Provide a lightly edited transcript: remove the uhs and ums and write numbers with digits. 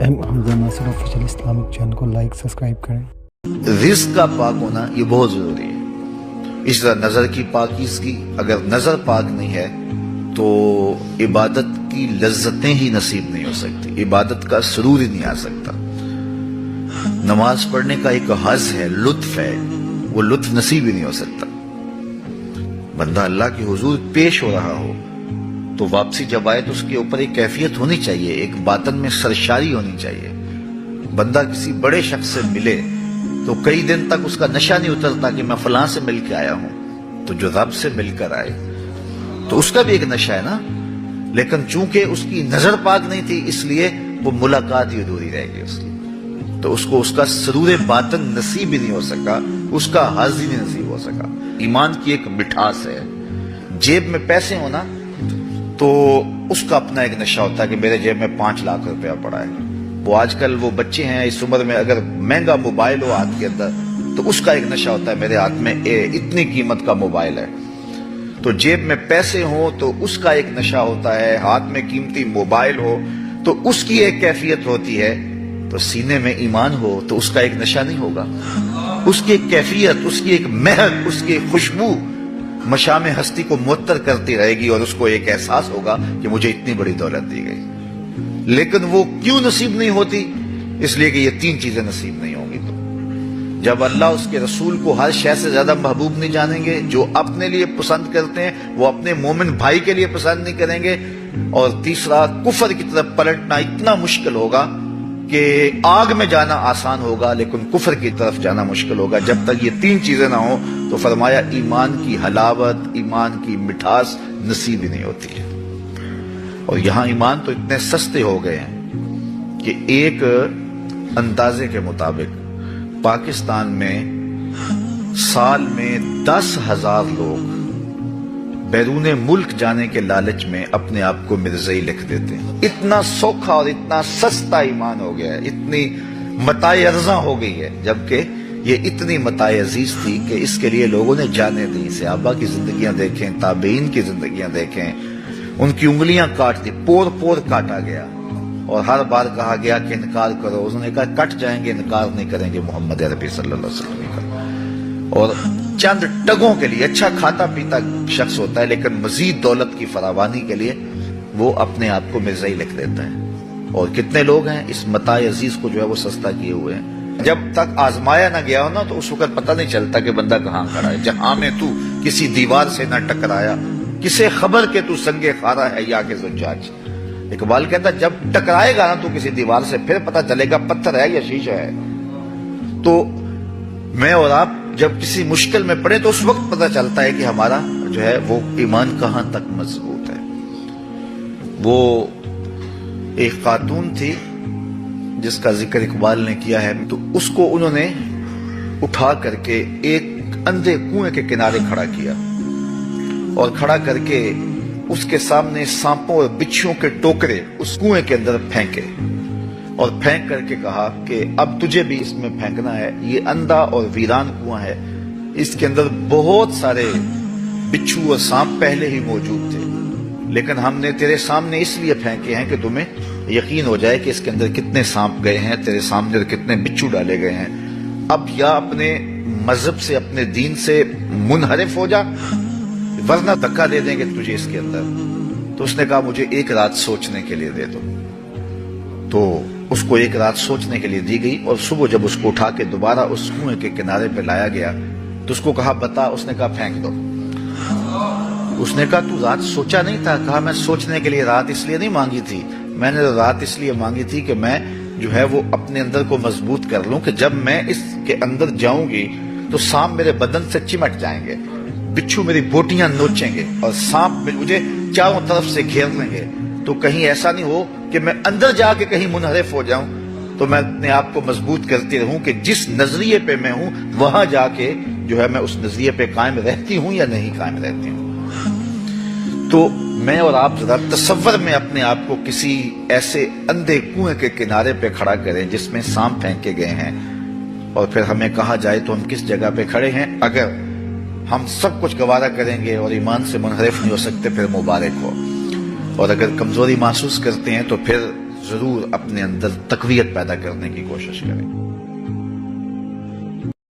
حمزہ ناصر official Islamic channel کو like subscribe کریں۔ رزق کا پاک ہونا یہ بہت ضروری ہے۔ اس طرح نظر کی پاکیزگی، اگر نظر پاک نہیں ہے تو عبادت کی لذتیں ہی نصیب نہیں ہو سکتی، عبادت کا سرور ہی نہیں آ سکتا۔ نماز پڑھنے کا ایک حظ ہے، لطف ہے، وہ لطف نصیب ہی نہیں ہو سکتا۔ بندہ اللہ کے حضور پیش ہو رہا ہو تو واپسی جب آئے تو اس کے اوپر ایک کیفیت ہونی چاہیے، ایک باطن میں سرشاری ہونی چاہیے۔ بندہ کسی بڑے شخص سے ملے تو کئی دن تک اس کا نشہ نہیں اترتا کہ میں فلاں سے مل کے آیا ہوں، تو جو رب سے مل کر آئے تو اس کا بھی ایک نشہ ہے نا، لیکن چونکہ اس کی نظر پاک نہیں تھی اس لیے وہ ملاقات ہی ادھوری رہ گئی اس کی، تو اس کو اس کا سرور باطن نصیب ہی نہیں ہو سکا، اس کا حظ ہی نہیں نصیب ہو سکا۔ ایمان کی ایک مٹھاس ہے۔ جیب میں پیسے ہونا تو اس کا اپنا ایک نشہ ہوتا ہے کہ میرے جیب میں 5 لاکھ روپیہ پڑا ہے۔ وہ آج کل وہ بچے ہیں اس عمر میں، اگر مہنگا موبائل ہو ہاتھ کے اندر تو اس کا ایک نشہ ہوتا ہے میرے ہاتھ میں اتنی قیمت کا موبائل ہے۔ تو جیب میں پیسے ہوں تو اس کا ایک نشہ ہوتا ہے، ہاتھ میں قیمتی موبائل ہو تو اس کی ایک کیفیت ہوتی ہے، تو سینے میں ایمان ہو تو اس کا ایک نشہ نہیں ہوگا، اس کی ایک کیفیت، اس کی ایک مہک، اس کی ایک خوشبو مشام ہستی کو معطر کرتی رہے گی اور اس کو ایک احساس ہوگا کہ مجھے اتنی بڑی دولت دی گئی۔ لیکن وہ کیوں نصیب نہیں ہوتی؟ اس لیے کہ یہ 3 چیزیں نصیب نہیں ہوں گی۔ تو جب اللہ اس کے رسول کو ہر شے سے زیادہ محبوب نہیں جانیں گے، جو اپنے لیے پسند کرتے ہیں وہ اپنے مومن بھائی کے لیے پسند نہیں کریں گے، اور تیسرا کفر کی طرف پلٹنا اتنا مشکل ہوگا کہ آگ میں جانا آسان ہوگا لیکن کفر کی طرف جانا مشکل ہوگا۔ جب تک یہ 3 چیزیں نہ ہوں تو فرمایا ایمان کی حلاوت، ایمان کی مٹھاس نصیب ہی نہیں ہوتی ہے۔ اور یہاں ایمان تو اتنے سستے ہو گئے ہیں کہ ایک اندازے کے مطابق پاکستان میں سال میں 10,000 لوگ بیرون ملک جانے کے لالچ میں اپنے آپ کو مرزائی لکھ دیتے ہیں۔ اتنا سوکھا اور اتنا سستا ایمان ہو گیا ہے، اتنی متاع ارزاں ہو گئی ہے، جبکہ یہ اتنی متاع عزیز تھی کہ اس کے لیے لوگوں نے جانیں دی۔ صحابہ کی زندگیاں دیکھیں، تابعین کی زندگیاں دیکھیں، ان کی انگلیاں کاٹ دی، پور پور کاٹا گیا، اور ہر بار کہا گیا کہ انکار کرو، انہوں نے کہا کٹ جائیں گے، انکار نہیں کریں گے محمد عربی صلی اللہ علیہ وسلم کا۔ اور چند ٹگوں کے لیے، اچھا کھاتا پیتا شخص ہوتا ہے لیکن مزید دولت کی فراوانی کے لیے وہ اپنے آپ کو مرزائی لکھ دیتا ہے۔ اور کتنے لوگ ہیں اس متاع عزیز کو جو ہے وہ سستا کیے ہوئے ہیں۔ جب تک آزمایا نہ گیا ہو نا تو اس وقت پتہ نہیں چلتا کہ بندہ کہاں کھڑا ہے۔ جہاں میں تو کسی دیوار سے نہ ٹکرایا، کسے خبر کہ تو سنگ خارا ہے یا کہ زجاج۔ اقبال کہتا ہے جب ٹکرائے گا نا تو کسی دیوار سے پھر پتہ چلے گا پتھر ہے یا شیشہ ہے۔ تو میں اور آپ جب کسی مشکل میں پڑے تو اس وقت پتہ چلتا ہے کہ ہمارا جو ہے وہ ایمان کہاں تک مضبوط ہے۔ وہ ایک خاتون تھی جس کا ذکر اقبال نے کیا ہے، تو اس کو انہوں نے اٹھا کر کے ایک اندھے کنویں کے کنارے کھڑا کیا، اور کھڑا کر کے اس کے سامنے سانپوں اور بچھوؤں کے ٹوکرے اس کنویں کے اندر پھینکے، اور پھینک کر کے کہا کہ اب تجھے بھی اس میں پھینکنا ہے۔ یہ اندھا اور ویران کنواں ہے، اس کے اندر بہت سارے بچھو اور سانپ پہلے ہی موجود تھے، لیکن ہم نے تیرے سامنے اس لیے پھینکے ہیں کہ تمہیں یقین ہو جائے کہ اس کے اندر کتنے سانپ گئے ہیں تیرے سامنے اور کتنے بچھو ڈالے گئے ہیں۔ اب یا اپنے مذہب سے، اپنے دین سے منحرف ہو جا، ورنہ دھکا دے دیں گے تجھے اس کے اندر۔ تو اس نے کہا مجھے 1 رات سوچنے کے لیے دے دو۔ تو اس کو 1 رات سوچنے کے لیے دی گئی، اور صبح جب اس کو اٹھا کے دوبارہ اس کنویں کے کنارے پہ لایا گیا تو اس کو کہا بتا، اس نے کہا پھینک دو۔ اس نے کہا تو رات سوچا نہیں تھا؟ کہا میں سوچنے کے لیے رات اس لیے نہیں مانگی تھی، میں نے رات اس لیے مانگی تھی کہ میں جو ہے وہ اپنے اندر کو مضبوط کر لوں کہ جب میں اس کے اندر جاؤں گی تو سانپ میرے بدن سے چمٹ جائیں گے، بچھو میری بوٹیاں نوچیں گے، اور سانپ مجھے چاروں طرف سے گھیر لیں گے، تو کہیں ایسا نہیں ہو کہ میں اندر جا کے کہیں منحرف ہو جاؤں۔ تو میں اپنے آپ کو مضبوط کرتی رہوں کہ جس نظریے پہ میں ہوں وہاں جا کے جو ہے میں اس نظریے پہ قائم رہتی ہوں یا نہیں قائم رہتی ہوں۔ تو میں اور آپ ذرا تصور میں اپنے آپ کو کسی ایسے اندھے کنویں کے کنارے پہ کھڑا کریں جس میں سانپ پھینکے گئے ہیں، اور پھر ہمیں کہا جائے تو ہم کس جگہ پہ کھڑے ہیں۔ اگر ہم سب کچھ گوارا کریں گے اور ایمان سے منحرف نہیں ہو سکتے پھر مبارک ہو، اور اگر کمزوری محسوس کرتے ہیں تو پھر ضرور اپنے اندر تقویت پیدا کرنے کی کوشش کریں.